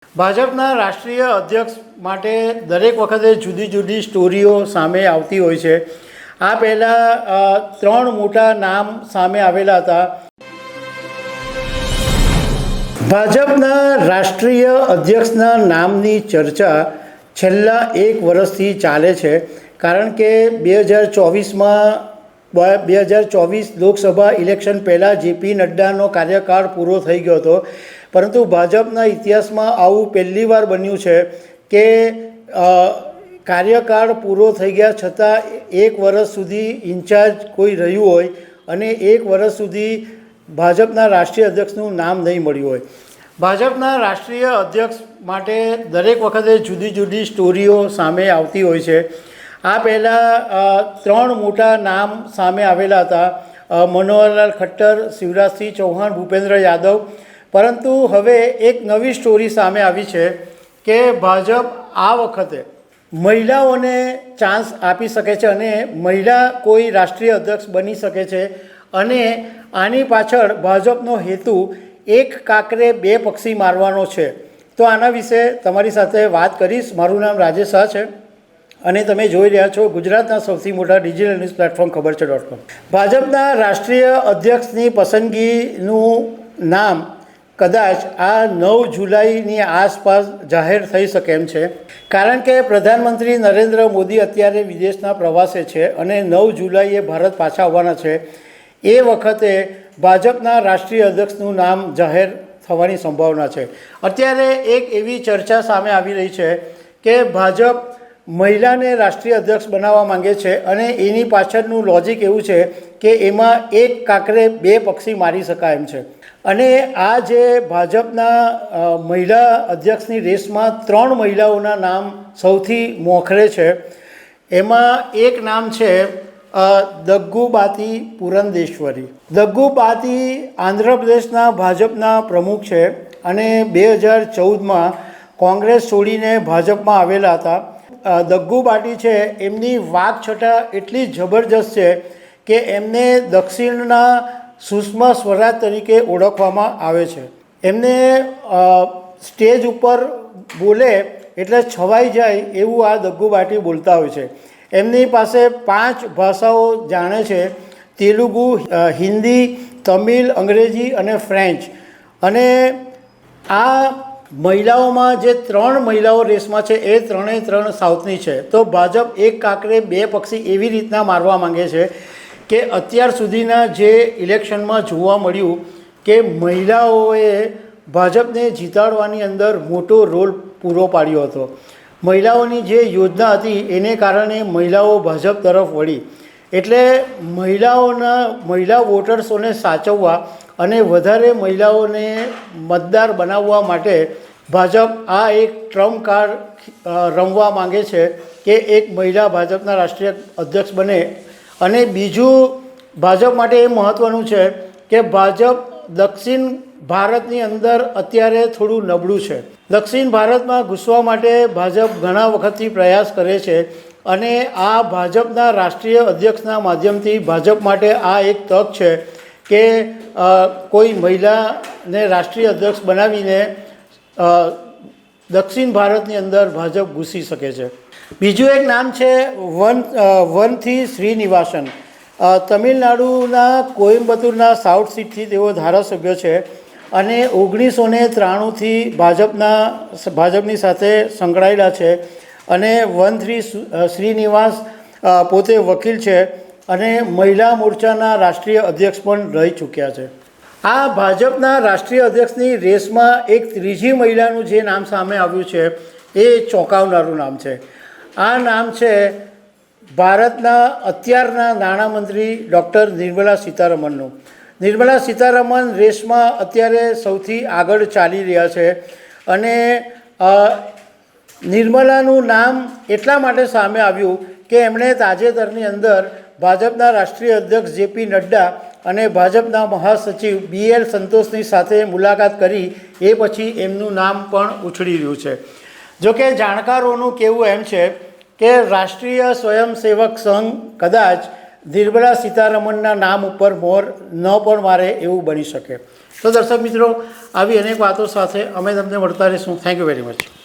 ભાજપના રાષ્ટ્રીય અધ્યક્ષ માટે દરેક વખતે જુદી જુદી સ્ટોરીઓ સામે આવતી હોય છે. આ પહેલાં 3 મોટા નામ સામે આવેલા હતા. ભાજપના રાષ્ટ્રીય અધ્યક્ષના નામની ચર્ચા છેલ્લા 1 વર્ષથી ચાલે છે, કારણ કે 2024 લોકસભા ઇલેક્શન પહેલાં જેપી નડ્ડાનો કાર્યકાળ પૂરો થઈ ગયો હતો. પરંતુ ભાજપના ઇતિહાસમાં આવું પહેલીવાર બન્યું છે કે કાર્યકાળ પૂરો થઈ ગયા છતાં 1 વર્ષ સુધી ઇન્ચાર્જ કોઈ રહ્યું હોય અને 1 વર્ષ સુધી ભાજપના રાષ્ટ્રીય અધ્યક્ષનું નામ નહીં મળ્યું હોય. ભાજપના રાષ્ટ્રીય અધ્યક્ષ માટે દરેક વખતે જુદી જુદી સ્ટોરીઓ સામે આવતી હોય છે. આ પહેલાં 3 મોટા નામ સામે આવેલા હતા: મનોહરલાલ ખટ્ટર, શિવરાજસિંહ ચૌહાણ, ભૂપેન્દ્ર યાદવ. પરંતુ હવે એક નવી સ્ટોરી સામે આવી છે કે ભાજપ આ વખતે મહિલાઓને ચાન્સ આપી શકે છે અને મહિલા કોઈ રાષ્ટ્રીય અધ્યક્ષ બની શકે છે. અને આની પાછળ ભાજપનો હેતુ એક કાંકરે 2 પક્ષી મારવાનો છે. તો આના વિશે તમારી સાથે વાત કરીશ. મારું નામ રાજેશ શાહ છે અને તમે જોઈ રહ્યા છો ગુજરાતના સૌથી મોટા ડિજિટલ ન્યૂઝ પ્લેટફોર્મ ખબરછે.com. ભાજપના રાષ્ટ્રીય અધ્યક્ષની પસંદગીનું નામ કદાચ આ 9 જુલાઈની આસપાસ જાહેર થઈ શકે એમ છે, કારણ કે પ્રધાનમંત્રી નરેન્દ્ર મોદી અત્યારે વિદેશના પ્રવાસે છે અને 9 જુલાઈએ ભારત પાછા આવવાના છે. એ વખતે ભાજપના રાષ્ટ્રીય અધ્યક્ષનું નામ જાહેર થવાની સંભાવના છે. અત્યારે એક એવી ચર્ચા સામે આવી રહી છે કે ભાજપ મહિલાને રાષ્ટ્રીય અધ્યક્ષ બનાવવા માંગે છે અને એની પાછળનું લોજિક એવું છે કે એમાં એક કાંકરે 2 પક્ષી મારી શકાય એમ છે. અને આ જે ભાજપના મહિલા અધ્યક્ષની રેસમાં 3 મહિલાઓના નામ સૌથી મોખરે છે. એમાં એક નામ છે દગ્ગુબાતી પુરંદેશ્વરી. દગ્ગુબાતી આંધ્રપ્રદેશના ભાજપના પ્રમુખ છે અને 2014માં કોંગ્રેસ છોડીને ભાજપમાં આવેલા હતા. દગ્ગુબાતી છે, એમની વાકછટા એટલી જબરજસ્ત છે કે એમને દક્ષિણના સુષ્મા સ્વરાજ તરીકે ઓળખવામાં આવે છે. એમને સ્ટેજ ઉપર બોલે એટલે છવાઈ જાય એવું આ દગ્ગુબાતી બોલતા હોય છે. એમની પાસે 5 ભાષાઓ જાણે છે: તેલુગુ, હિન્દી, તમિલ, અંગ્રેજી અને ફ્રેન્ચ. અને આ મહિલાઓમાં જે 3 મહિલાઓ રેસમાં છે એ 3 સાઉથની છે. તો ભાજપ એક કાંકરે 2 પક્ષી એવી રીતના મારવા માંગે છે કે અત્યાર સુધીના જે ઇલેક્શનમાં જોવા મળ્યું કે મહિલાઓએ ભાજપને જીતાડવાની અંદર મોટો રોલ પૂરો પાડ્યો હતો. મહિલાઓની જે યોજના હતી એને કારણે મહિલાઓ ભાજપ તરફ વળી. એટલે મહિલા વોટર્સોને સાચવવા અને વધારે મહિલાઓને મતદાર બનાવવા માટે ભાજપ આ એક ટ્રમ્પ કાર્ડ રમવા માંગે છે કે એક મહિલા ભાજપના રાષ્ટ્રીય અધ્યક્ષ બને. અને બીજું ભાજપ માટે એ મહત્ત્વનું છે કે ભાજપ દક્ષિણ ભારતની અંદર અત્યારે થોડું નબળું છે. દક્ષિણ ભારતમાં ઘૂસવા માટે ભાજપ ઘણા વખતથી પ્રયાસ કરે છે અને આ ભાજપના રાષ્ટ્રીય અધ્યક્ષના માધ્યમથી ભાજપ માટે આ એક તક છે કે કોઈ મહિલાને રાષ્ટ્રીય અધ્યક્ષ બનાવીને દક્ષિણ ભારતની અંદર ભાજપ ઘૂસી શકે છે. બીજું એક નામ છે વનથી શ્રીનિવાસન. તમિલનાડુના કોઇમ્બતુરના સાઉથ સીટથી તેઓ ધારાસભ્ય છે અને 1993થી ભાજપની સાથે સંકળાયેલા છે. અને વનથી શ્રીનિવાસ પોતે વકીલ છે અને મહિલા મોરચાના રાષ્ટ્રીય અધ્યક્ષ પણ રહી ચૂક્યા છે. આ ભાજપના રાષ્ટ્રીય અધ્યક્ષની રેસમાં એક ત્રીજી મહિલાનું જે નામ સામે આવ્યું છે એ ચોંકાવનારું નામ છે. આ નામ છે ભારતના અત્યારના નાણામંત્રી ડૉક્ટર નિર્મલા સીતારમણનું. નિર્મલા સીતારમણ રેસમાં અત્યારે સૌથી આગળ ચાલી રહ્યા છે અને નિર્મલાનું નામ એટલા માટે સામે આવ્યું કે એમણે તાજેતરની અંદર ભાજપના રાષ્ટ્રીય અધ્યક્ષ જેપી નડ્ડા અને ભાજપના મહાસચિવ BL સંતોષની સાથે મુલાકાત કરી. એ પછી એમનું નામ પણ ઉછળી રહ્યું છે. જોકે જાણકારોનું કહેવું એમ છે કે રાષ્ટ્રીય સ્વયંસેવક સંઘ કદાચ નિર્મલા સીતારમણના નામ ઉપર મોર ન પણ મારે એવું બની શકે. તો દર્શક મિત્રો, આવી અનેક વાતો સાથે અમે તમને મળતા રહીશું. Thank you very much.